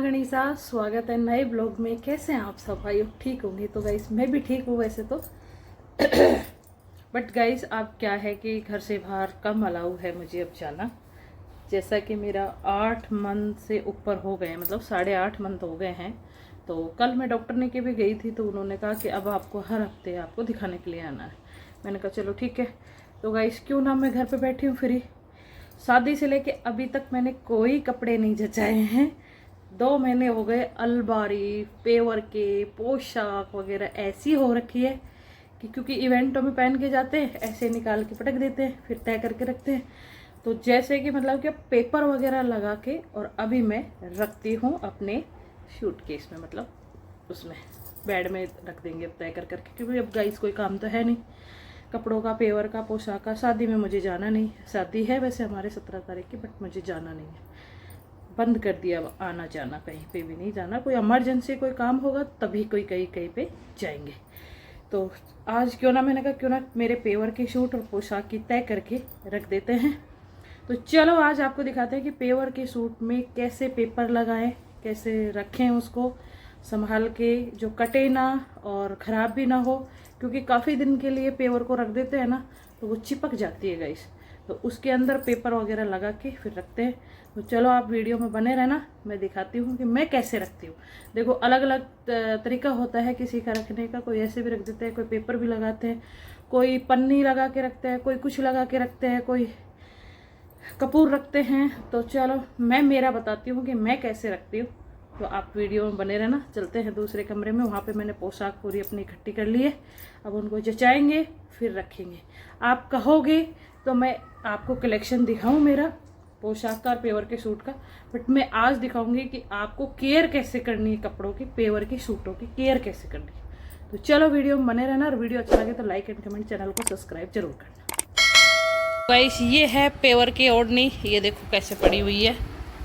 गणिसा, स्वागत है नए ब्लॉग में। कैसे हैं आप सब भाई? ठीक होंगे तो गाइस, मैं भी ठीक हूँ वैसे तो। बट गाइस अब क्या है कि घर से बाहर कम अलाउ है मुझे अब जाना। जैसा कि मेरा 8 मंथ से ऊपर हो गए, मतलब 8.5 मंथ हो गए हैं। तो कल मैं डॉक्टर ने के भी गई थी, तो उन्होंने कहा कि अब आपको हर हफ्ते आपको दिखाने के लिए आना है। मैंने कहा चलो ठीक है। तो गाइस क्यों ना मैं घर पे बैठी हूँ फ्री। शादी से लेके अभी तक मैंने कोई कपड़े नहीं जचाए हैं। 2 महीने हो गए, अलमारी पेवर के पोशाक वगैरह ऐसी हो रखी है कि क्योंकि इवेंटों में पहन के जाते हैं, ऐसे निकाल के पटक देते हैं, फिर तय करके रखते हैं। तो जैसे कि मतलब कि पेपर वगैरह लगा के और अभी मैं रखती हूँ अपने सूटकेस में, मतलब उसमें बेड में रख देंगे अब तय कर करके, क्योंकि अब गाइस कोई काम तो है नहीं कपड़ों का, पेवर का, पोशाक का। शादी में मुझे जाना नहीं, शादी है वैसे हमारे 17 तारीख की, बट मुझे जाना नहीं है, बंद कर दिया। अब आना जाना कहीं पे भी नहीं जाना। कोई इमरजेंसी कोई काम होगा तभी कोई कहीं कहीं पे जाएंगे। तो आज क्यों ना, मैंने कहा क्यों ना मेरे पेवर के सूट और पोशाक की तय करके रख देते हैं। तो चलो आज आपको दिखाते हैं कि पेवर के सूट में कैसे पेपर लगाएं, कैसे रखें उसको संभाल के, जो कटे ना और ख़राब भी ना हो, क्योंकि काफ़ी दिन के लिए पेवर को रख देते हैं ना तो वो चिपक जाती है गाइस। तो उसके अंदर पेपर वगैरह लगा के फिर रखते हैं। तो चलो आप वीडियो में बने रहना, मैं दिखाती हूँ कि मैं कैसे रखती हूँ। देखो अलग अलग तरीका होता है किसी का रखने का। कोई ऐसे भी रख देते हैं, कोई पेपर भी लगाते हैं, कोई पन्नी लगा के रखते हैं, कोई कुछ लगा के रखते हैं, कोई कपूर रखते हैं। तो चलो मैं मेरा बताती हूँ कि मैं कैसे रखती हूँ। तो आप वीडियो में बने रहना। चलते हैं दूसरे कमरे में, वहाँ पे मैंने पोशाक पूरी अपनी इकट्ठी कर ली है। अब उनको जचाएंगे फिर रखेंगे। आप कहोगे तो मैं आपको कलेक्शन दिखाऊं मेरा पोशाक का और पेवर के सूट का, बट मैं आज दिखाऊंगी कि आपको केयर कैसे करनी है कपड़ों की, पेवर की, सूटों की केयर कैसे करनी है। तो चलो वीडियो में बने रहना, और वीडियो अच्छा लगे तो लाइक एंड कमेंट, चैनल को सब्सक्राइब जरूर करना। गाइस ये है पेवर की ओढ़नी, ये देखो कैसे पड़ी हुई है।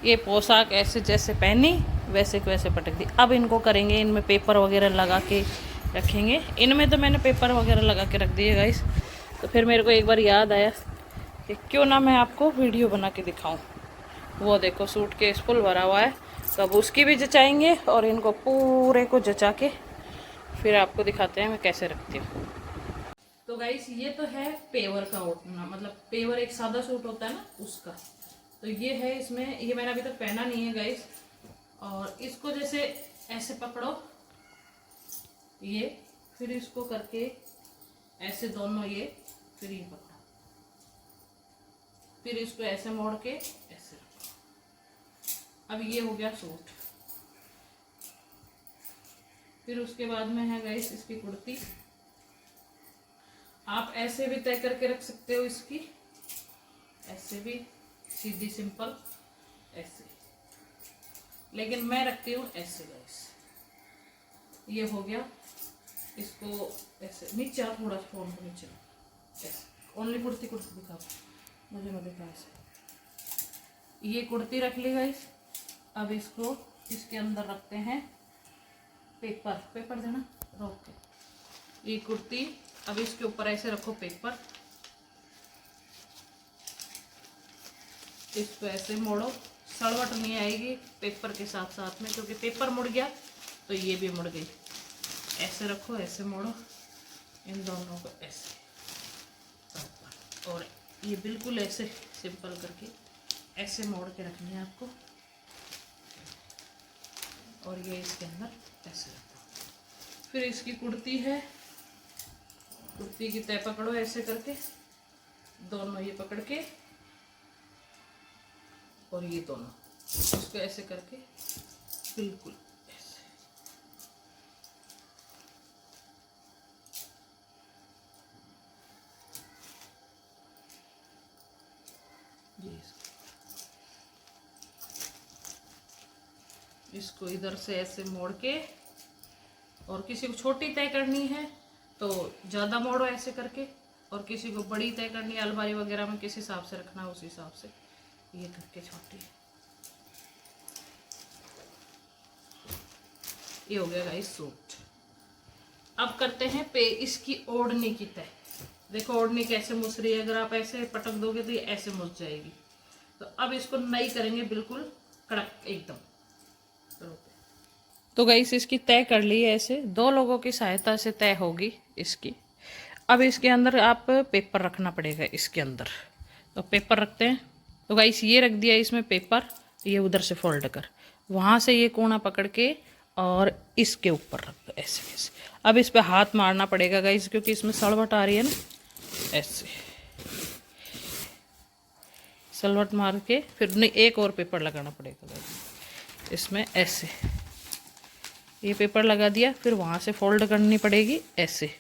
ये पोशाक ऐसे जैसे पहनी वैसे को वैसे पटक दी। अब इनको करेंगे, इनमें पेपर वगैरह लगा के रखेंगे। इनमें तो मैंने पेपर वगैरह लगा के रख दिए गाइस। तो फिर मेरे को एक बार याद आया कि क्यों ना मैं आपको वीडियो बना के दिखाऊं। वो देखो सूटकेस फुल भरा हुआ है, तो अब उसकी भी जचाएंगे और इनको पूरे को जचा के फिर आपको दिखाते हैं मैं कैसे रखती हूँ। तो गाइस ये तो है पेवर का ओढ़ना, मतलब पेवर एक सादा सूट होता है ना उसका। तो ये है, इसमें ये मैंने अभी तक पहना नहीं है गाइस। और इसको जैसे ऐसे पकड़ो, ये फिर इसको करके ऐसे दोनों, ये फिर ये पकड़ो, फिर इसको ऐसे मोड़ के ऐसे रखो। अब ये हो गया सूट। फिर उसके बाद में है गाइस इसकी कुर्ती। आप ऐसे भी तय करके रख सकते हो इसकी, ऐसे भी सीधी सिंपल ऐसे, लेकिन मैं रखती हूँ ऐसे गाइस। ये हो गया। इसको ऐसे नीचे थोड़ा फोन को नीचे ऐसे, ओनली कुर्ती कुर्ती दिखाओ मुझे, मैं दिखा ऐसे। ये कुर्ती रख ली गाइस। अब इसको इसके अंदर रखते हैं पेपर, पेपर देना रोक के। ये कुर्ती, अब इसके ऊपर ऐसे रखो पेपर, इसको ऐसे मोड़ो, सड़वट नहीं आएगी पेपर के साथ साथ में, क्योंकि पेपर मुड़ गया तो ये भी मुड़ गई। ऐसे रखो, ऐसे मोड़ो इन दोनों को ऐसे, और ये बिल्कुल ऐसे सिंपल करके ऐसे मोड़ के रखनी है आपको। और ये इसके अंदर ऐसे रखो। फिर इसकी कुर्ती है, कुर्ती की तय पकड़ो ऐसे करके, दोनों ये पकड़ के, और ये दोनों इसको ऐसे करके बिल्कुल ऐसे। इसको इधर से ऐसे मोड़ के, और किसी को छोटी तय करनी है तो ज़्यादा मोड़ो ऐसे करके, और किसी को बड़ी तय करनी है अलमारी वगैरह में किस हिसाब से रखना है उस हिसाब से ये करके छोटी। ये हो गया गाइस सूट। अब करते हैं पे इसकी ओढ़नी की तय। देखो ओढ़नी कैसे मुस रही है, अगर आप ऐसे पटक दोगे तो ये ऐसे मुस जाएगी। तो अब इसको नई करेंगे बिल्कुल कड़क एकदम। तो तो गाइस इसकी तय कर ली है, ऐसे 2 लोगों की सहायता से तय होगी इसकी। अब इसके अंदर आप पेपर रखना पड़ेगा इसके अंदर। तो पेपर रखते हैं। तो गाइस ये रख दिया इसमें पेपर, ये उधर से फोल्ड कर, वहाँ से ये कोना पकड़ के और इसके ऊपर रख दो ऐसे ऐसे। अब इस पे हाथ मारना पड़ेगा गाइस, क्योंकि इसमें सलवट आ रही है ना, ऐसे सलवट मार के फिर नहीं एक और पेपर लगाना पड़ेगा गाइस इसमें ऐसे। ये पेपर लगा दिया, फिर वहाँ से फोल्ड करनी पड़ेगी ऐसे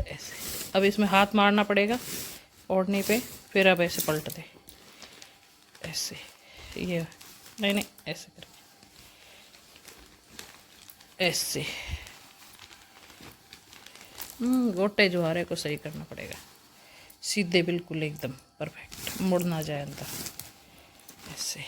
ऐसे। अब इसमें हाथ मारना पड़ेगा ओढ़नी पे, फिर अब ऐसे पलट दे ऐसे, ये नहीं नहीं ऐसे करके ऐसे। गोटे जो आ रहे को सही करना पड़ेगा, सीधे बिल्कुल एकदम परफेक्ट, मुड़ ना जाए अंदर ऐसे।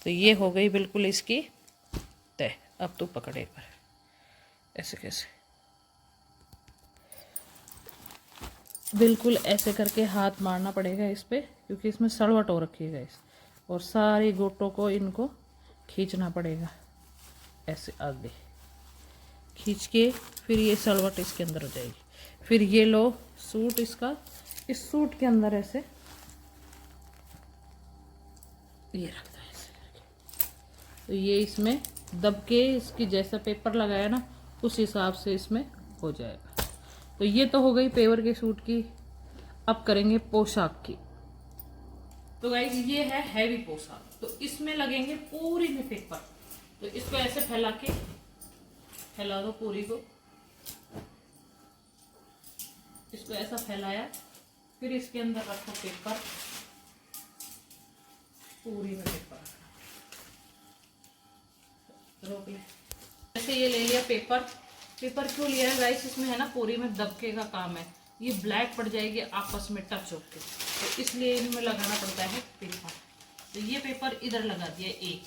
तो ये हो गई बिल्कुल इसकी तय। अब तू पकड़ एक बार ऐसे कैसे, बिल्कुल ऐसे करके हाथ मारना पड़ेगा इस पे, क्योंकि इसमें सड़वट हो रखी है गाइस। और सारी गोटों को इनको खींचना पड़ेगा ऐसे, आगे खींच के फिर ये सलवट इसके अंदर हो जाएगी। फिर ये लो सूट इसका, इस सूट के अंदर ऐसे ये रखता है ऐसे करके। तो ये इसमें दब के इसकी जैसा पेपर लगाया ना, उस हिसाब से इसमें हो जाएगा। तो ये तो हो गई पेवर के सूट की। अब करेंगे पोशाक की। तो गाइस ये है हैवी पोशाक, तो इसमें लगेंगे पूरी में पेपर। तो इसको ऐसे फैला के, फैला दो पूरी को, इसको ऐसा फैलाया, फिर इसके अंदर रखो पेपर, पूरी में पेपर रखना, रोक ले ऐसे। ये ले लिया पेपर। पेपर क्यों लिया है गाइस, इसमें है ना पूरी में दबके का काम है, ये ब्लैक पड़ जाएगी आपस में टच होके, तो इसलिए इनमें लगाना पड़ता है पेपर। तो ये पेपर इधर लगा दिया एक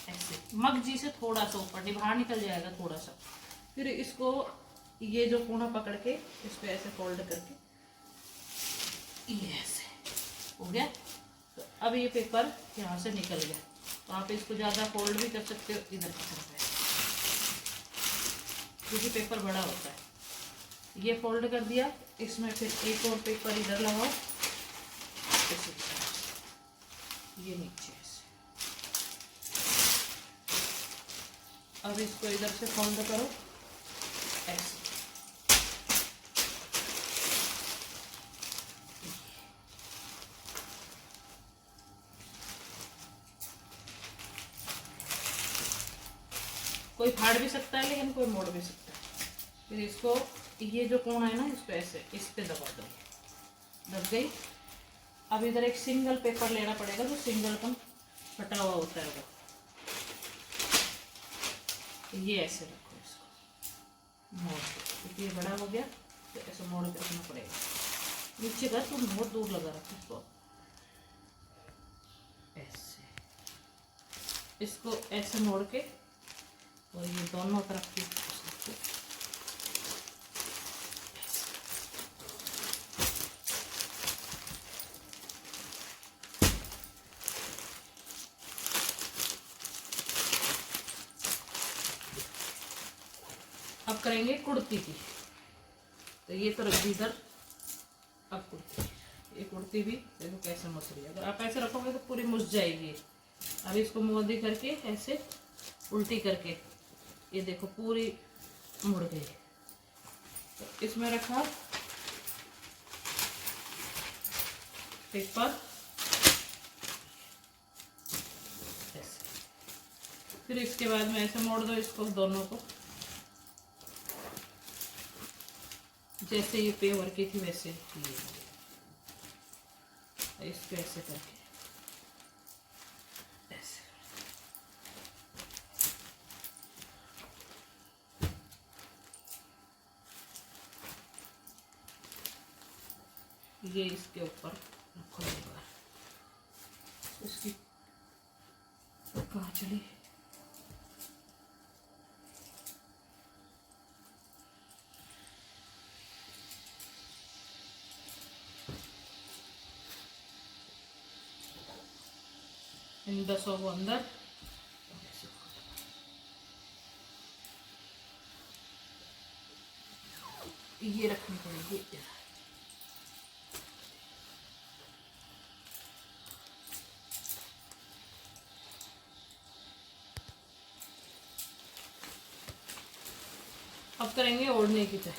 ऐसे, मगजी से थोड़ा सा ऊपर, नहीं बाहर निकल जाएगा थोड़ा सा। फिर इसको ये जो कोना पकड़ के इस पे ऐसे फोल्ड करके ये ऐसे हो गया। तो अब ये पेपर यहाँ से निकल गया, तो आप इसको ज़्यादा फोल्ड भी कर सकते हो इधर की तरफ, क्योंकि पेपर बड़ा होता है। ये फोल्ड कर दिया, इसमें फिर एक और पेपर इधर लगाओ ऐसे, ये नीचे ऐसे। अब इसको इधर से फोल्ड करो ऐसे, कोई फाड़ भी सकता है लेकिन कोई मोड़ भी सकता है। फिर इसको ये जो कोना है ना, इसको ऐसे इस पे दबा दो, दब गई। अब इधर एक सिंगल पेपर लेना पड़ेगा, जो सिंगल पन फटा हुआ होता है वो, ये ऐसे रखो इसको मोड़ के, क्योंकि ये बड़ा हो गया तो ऐसे मोड़ के रखना पड़ेगा। नीचे का तुम बहुत दूर लगा रखो इसको ऐसे, इसको ऐसे मोड़ के, और ये दोनों तरफ की अब करेंगे कुर्ती की। तो ये तो रख दी इधर। अब कुर्ती, ये कुर्ती भी देखो कैसे मुस रही है, अगर आप ऐसे रखोगे तो पूरी मुस जाएगी। अब इसको मोदी करके ऐसे उल्टी करके, ये देखो पूरी मुड़ गई। तो इसमें रखा पेपर ऐसे, फिर इसके बाद में ऐसे मोड़ दो इसको दोनों को, जैसे ये पेवर की थी वैसे ही इसको ऐसे करके ऐसे। ये इसके ऊपर रखो एक बार, इसकी कांचली इन 10 को अंदर ये रखनी पड़ेगी। अब करेंगे ओढ़ने की तय।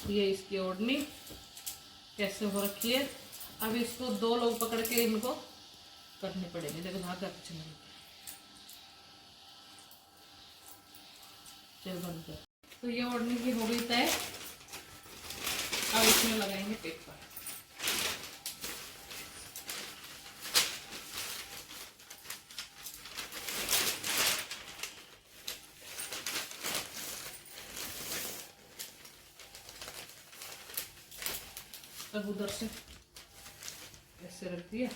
ये इसकी ओढ़नी कैसे हो रखी है। अब इसको 2 लोग पकड़ के इनको करने पड़ेंगे। देखो धागा कुछ नहीं, चल बंद कर। तो ये ओढ़ने की हो गई तय। अब इसमें लगाएंगे पेपर। अब उधर से ऐसे रख दिया।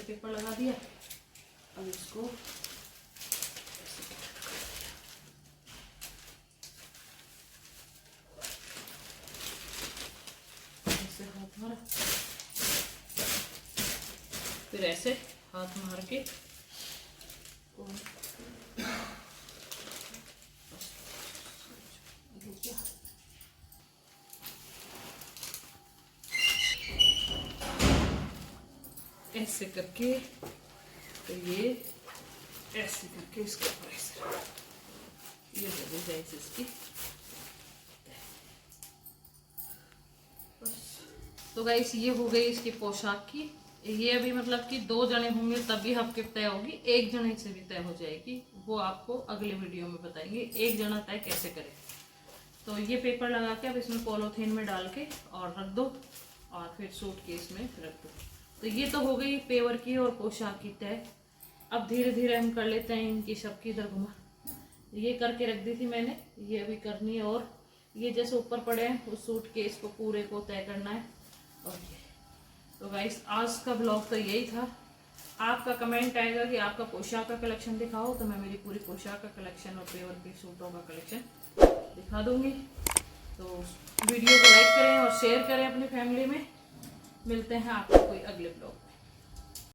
पेपर लगा दिया। अब इसको ऐसे हाथ मारा, फिर ऐसे हाथ मार के ऐसे करके, तो ये ऐसे करके इसके ऊपर ऐसे ये हो जाए इसकी। तो गाइस ये हो गई इसकी पोशाक की। ये अभी मतलब कि 2 जने होंगे तभी आपके तय होगी, 1 जने से भी तय हो जाएगी। वो आपको अगले वीडियो में बताएंगे 1 जना तय कैसे करें। तो ये पेपर लगा के अब इसमें पॉलीथीन में डाल के और रख दो, और फिर सूट केस में रख दो। तो ये तो हो गई पेवर की और पोशाक की तय। अब धीरे धीरे हम कर लेते हैं इनकी सबकी। इधर घुमा, ये करके रख दी थी मैंने, ये अभी करनी है। और ये जैसे ऊपर पड़े हैं उस सूट केस को पूरे को तय करना है। और ये तो गाइस आज का ब्लॉग तो यही था। आपका कमेंट आएगा कि आपका पोशाक का कलेक्शन दिखाओ, तो मैं मेरी पूरी पोशाक का कलेक्शन और पेवर के सूटों का कलेक्शन दिखा दूंगी। तो वीडियो को लाइक करें और शेयर करें अपनी फैमिली में। मिलते हैं आपको कोई अगले ब्लॉग।